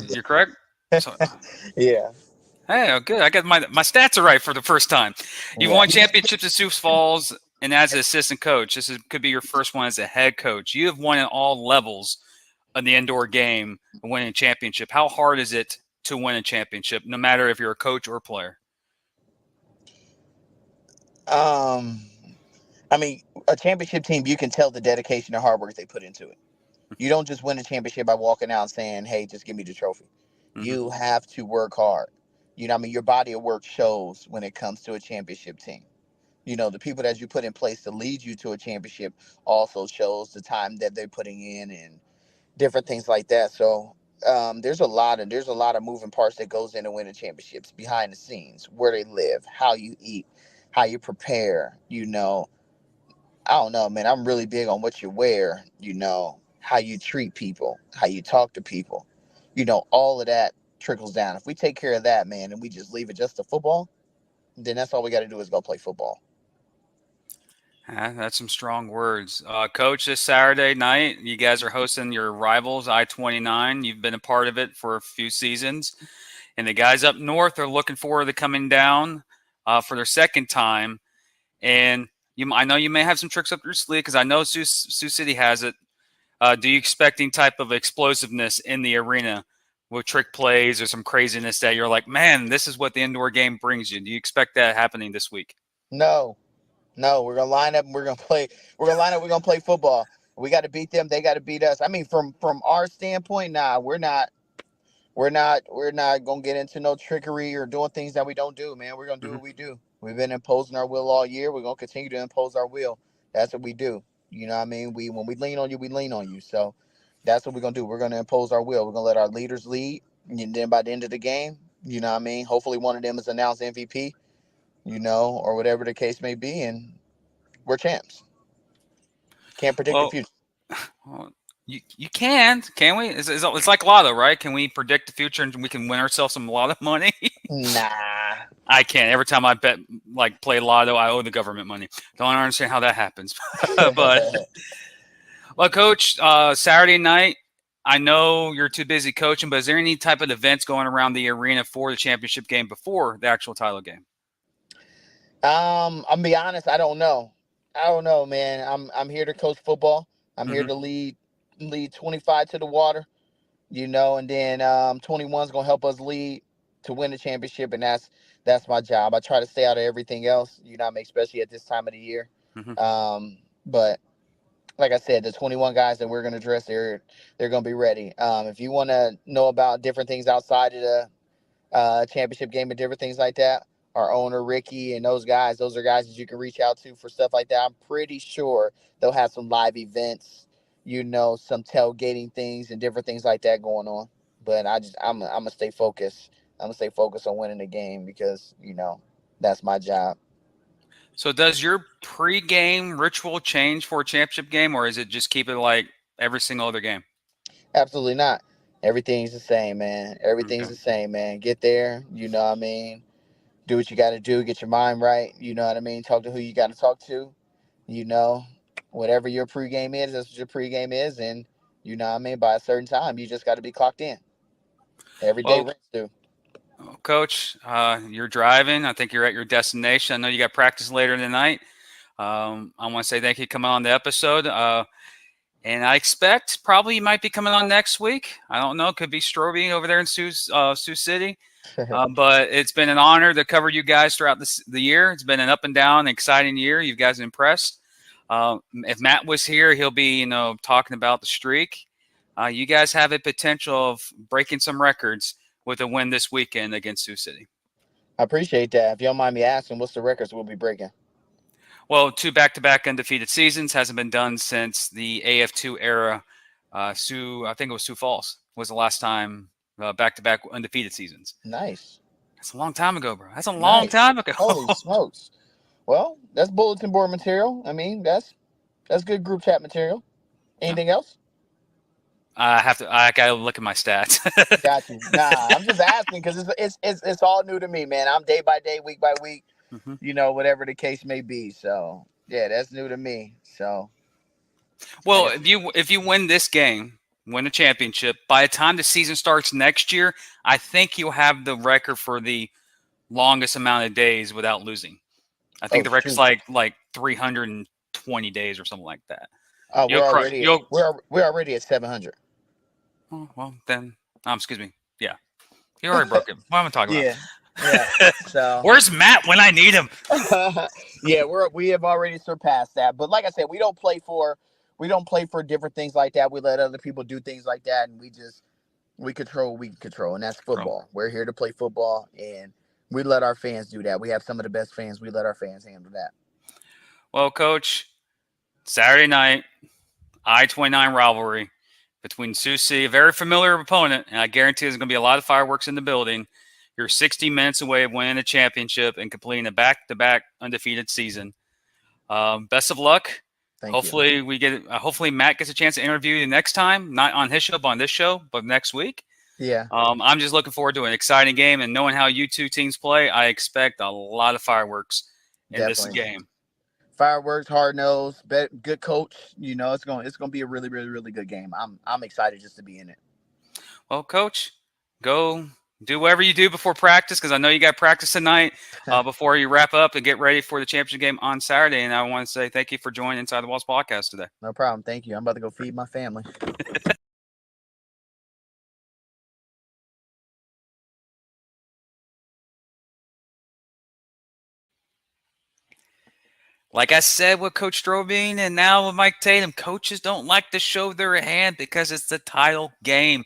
You're correct? So Yeah. hey, oh, good. I got my stats are right for the first time. You've Yeah. won championships at Sioux Falls, and as an assistant coach, could be your first one as a head coach. You have won at all levels in the indoor game and winning a championship. How hard is it to win a championship, no matter if you're a coach or player? Um. I mean, a championship team, you can tell the dedication and hard work they put into it. You don't just win a championship by walking out and saying, "Hey, just give me the trophy." Mm-hmm. You have to work hard. You know what I mean? Your body of work shows when it comes to a championship team. You know, the people that you put in place to lead you to a championship also shows the time that they're putting in and different things like that. So there's a lot of moving parts that goes into winning championships behind the scenes, where they live, how you eat, how you prepare, you know. I don't know, man. I'm really big on what you wear, you know, how you treat people, how you talk to people. You know, all of that trickles down. If we take care of that, man, and we just leave it just to football, then that's all we got to do is go play football. That's some strong words. Coach, this Saturday night, you guys are hosting your rivals, I-29. You've been a part of it for a few seasons. And the guys up north are looking forward to coming down for their second time. And I know you may have some tricks up your sleeve because I know Sioux City has it. Do you expect any type of explosiveness in the arena with trick plays or some craziness that you're like, man, this is what the indoor game brings you? Do you expect that happening this week? No, no, we're gonna line up and we're gonna play. We're gonna line up. We're gonna play football. We got to beat them. They got to beat us. I mean, from our standpoint, nah, we're not. We're not gonna get into no trickery or doing things that we don't do, man. We're gonna do Mm-hmm. what we do. We've been imposing our will all year. We're gonna continue to impose our will. That's what we do. You know what I mean? When we lean on you, we lean on you. So that's what we're gonna do. We're gonna impose our will. We're gonna let our leaders lead. And then by the end of the game, you know what I mean? Hopefully one of them is announced MVP, you know, or whatever the case may be, and we're champs. Can't predict the Well, future. well, you can we? It's like lotto, right? Can we predict the future and we can win ourselves some lotto money? Nah. I can't. Every time I bet, like play lotto, I owe the government money. Don't understand how that happens. But well, Coach, Saturday night, I know you're too busy coaching, but is there any type of events going around the arena for the championship game before the actual title game? I'm gonna be honest. I don't know. I don't know, man. I'm here to coach football. I'm here Mm-hmm. to lead 25 to the water, you know, and then 21's gonna help us lead to win the championship, and that's my job. I try to stay out of everything else, you know what I mean, especially at this time of the year. Mm-hmm. But like I said, the 21 guys that we're gonna dress, they're gonna be ready. If you want to know about different things outside of the championship game and different things like that. Our owner Ricky and those are guys that you can reach out to for stuff like that. I'm pretty sure they'll have some live events, you know, some tailgating things and different things like that going on. But I'm gonna stay focused. I'm gonna stay focused on winning the game because you know that's my job. So, does your pregame ritual change for a championship game, or is it just keep it like every single other game? Absolutely not. Everything's the same, man. Everything's Okay. the same, man. Get there, you know what I mean. Do what you got to do. Get your mind right. You know what I mean. Talk to who you got to talk to. You know, whatever your pregame is, that's what your pregame is, and you know what I mean. By a certain time, you just got to be clocked in. Every day Well, rings through. Coach, you're driving. I think you're at your destination. I know you got practice later tonight. I want to say thank you for coming on the episode. And I expect probably you might be coming on next week. I don't know. Could be Strohbeen over there in Sioux City. But it's been an honor to cover you guys throughout the year. It's been an up and down, exciting year. You guys impressed. If Matt was here, he'll be, talking about the streak. You guys have a potential of breaking some records with a win this weekend against Sioux City. I appreciate that. If you don't mind me asking, what's the records we'll be breaking? Well, 2 back-to-back undefeated seasons hasn't been done since the AF2 era. I think it was Sioux Falls was the last time back-to-back undefeated seasons. Nice. That's a long time ago, bro. That's a long time ago. Holy smokes. Well, that's bulletin board material. I mean, that's good group chat material. Anything else? I gotta look at my stats. Got you. Nah, I'm just asking because it's all new to me, man. I'm day by day, week by week, whatever the case may be. So yeah, that's new to me. So well, if you win this game, win a championship, by the time the season starts next year, I think you'll have the record for the longest amount of days without losing. I think the record's like 320 days or something like that. Oh, we're already at 700. Oh, well, then, excuse me. Yeah, you already broke it. What am I talking about? Yeah. So where's Matt when I need him? Yeah, we have already surpassed that. But like I said, we don't play for different things like that. We let other people do things like that, and we control what we control, and that's football. We're here to play football, and we let our fans do that. We have some of the best fans. We let our fans handle that. Well, Coach, Saturday night, I-29 rivalry between Sioux City, a very familiar opponent, and I guarantee there's going to be a lot of fireworks in the building. You're 60 minutes away of winning a championship and completing a back-to-back undefeated season. Best of luck. Hopefully Matt gets a chance to interview you next time, not on his show, but on this show, but next week. Yeah. I'm just looking forward to an exciting game, and knowing how you two teams play, I expect a lot of fireworks in this game. Fireworks, hard nose, good coach. It's gonna be a really, really, really good game. I'm excited just to be in it. Well, Coach, go do whatever you do before practice, because I know you got practice tonight before you wrap up and get ready for the championship game on Saturday. And I want to say thank you for joining Inside the Walls podcast today. No problem. Thank you. I'm about to go feed my family. Like I said with Coach Strohbeen and now with Mike Tatum, coaches don't like to show their hand because it's the title game.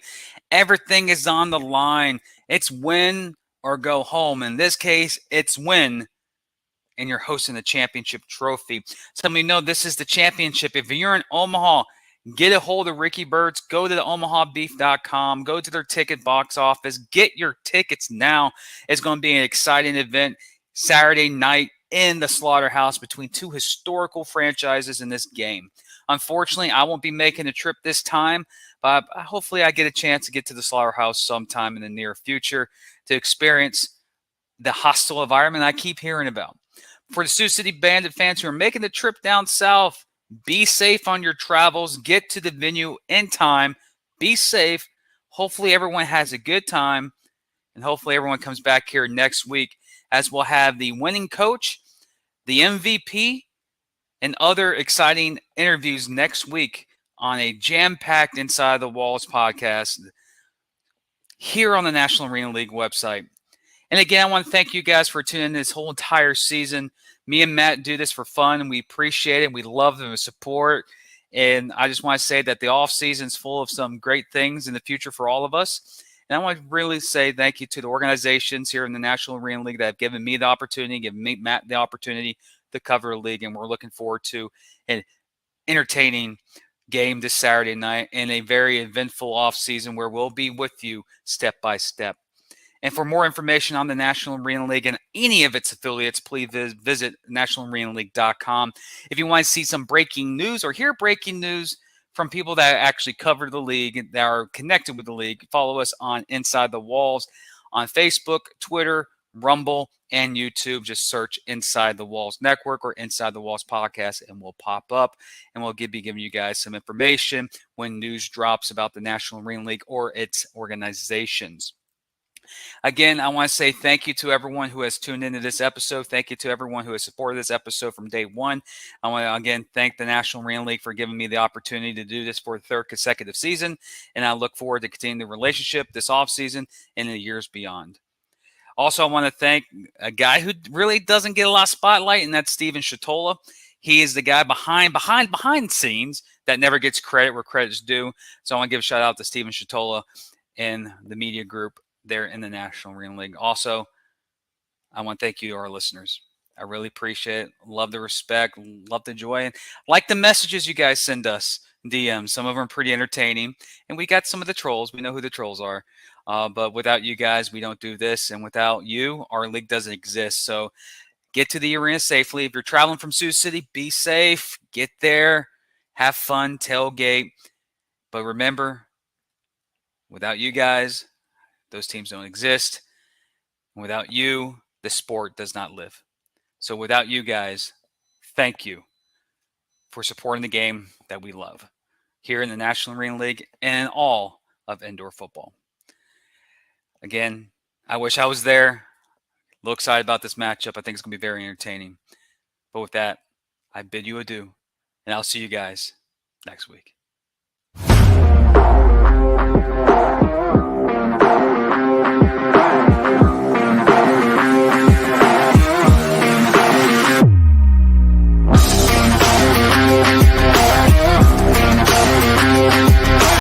Everything is on the line. It's win or go home. In this case, it's win, and you're hosting the championship trophy. Some of you know this is the championship. If you're in Omaha, get a hold of Ricky Birds. Go to the omahabeef.com. Go to their ticket box office. Get your tickets now. It's going to be an exciting event Saturday night in the Slaughterhouse between two historical franchises in this game. Unfortunately, I won't be making a trip this time, but hopefully I get a chance to get to the Slaughterhouse sometime in the near future to experience the hostile environment I keep hearing about. For the Sioux City Bandit fans who are making the trip down south, be safe on your travels. Get to the venue in time. Be safe. Hopefully everyone has a good time, and hopefully everyone comes back here next week as we'll have the winning coach, the MVP, and other exciting interviews next week on a jam-packed Inside the Walls podcast here on the National Arena League website. And again, I want to thank you guys for tuning in this whole entire season. Me and Matt do this for fun, and we appreciate it. We love the support. And I just want to say that the off season is full of some great things in the future for all of us. And I want to really say thank you to the organizations here in the National Arena League that have given me the opportunity, given me, Matt, the opportunity to cover a league. And we're looking forward to an entertaining game this Saturday night and a very eventful off season where we'll be with you step by step. And for more information on the National Arena League and any of its affiliates, please visit nationalarenaleague.com. If you want to see some breaking news or hear breaking news from people that actually cover the league and that are connected with the league, follow us on Inside the Walls on Facebook, Twitter, Rumble, and YouTube. Just search Inside the Walls Network or Inside the Walls Podcast, and we'll pop up, and we'll be giving you guys some information when news drops about the National Arena League or its organizations. Again, I want to say thank you to everyone who has tuned into this episode. Thank you to everyone who has supported this episode from day one. I want to again thank the National Arena League for giving me the opportunity to do this for the third consecutive season. And I look forward to continuing the relationship this offseason and in the years beyond. Also, I want to thank a guy who really doesn't get a lot of spotlight, and that's Steven Shatola. He is the guy behind the scenes that never gets credit where credit's due. So I want to give a shout out to Steven Shatola and the media group there in the National Arena League. Also, I want to thank you to our listeners. I really appreciate it. Love the respect, love the joy, and like the messages you guys send us. DMs. Some of them are pretty entertaining, and we got some of the trolls. We know who the trolls are. But without you guys, we don't do this, and without you, our league doesn't exist. So get to the arena safely. If you're traveling from Sioux City, be safe. Get there, have fun, tailgate. But remember, without you guys, those teams don't exist. And without you, the sport does not live. So without you guys, thank you for supporting the game that we love here in the National Arena League and in all of indoor football. Again, I wish I was there. A little excited about this matchup. I think it's going to be very entertaining. But with that, I bid you adieu, and I'll see you guys next week.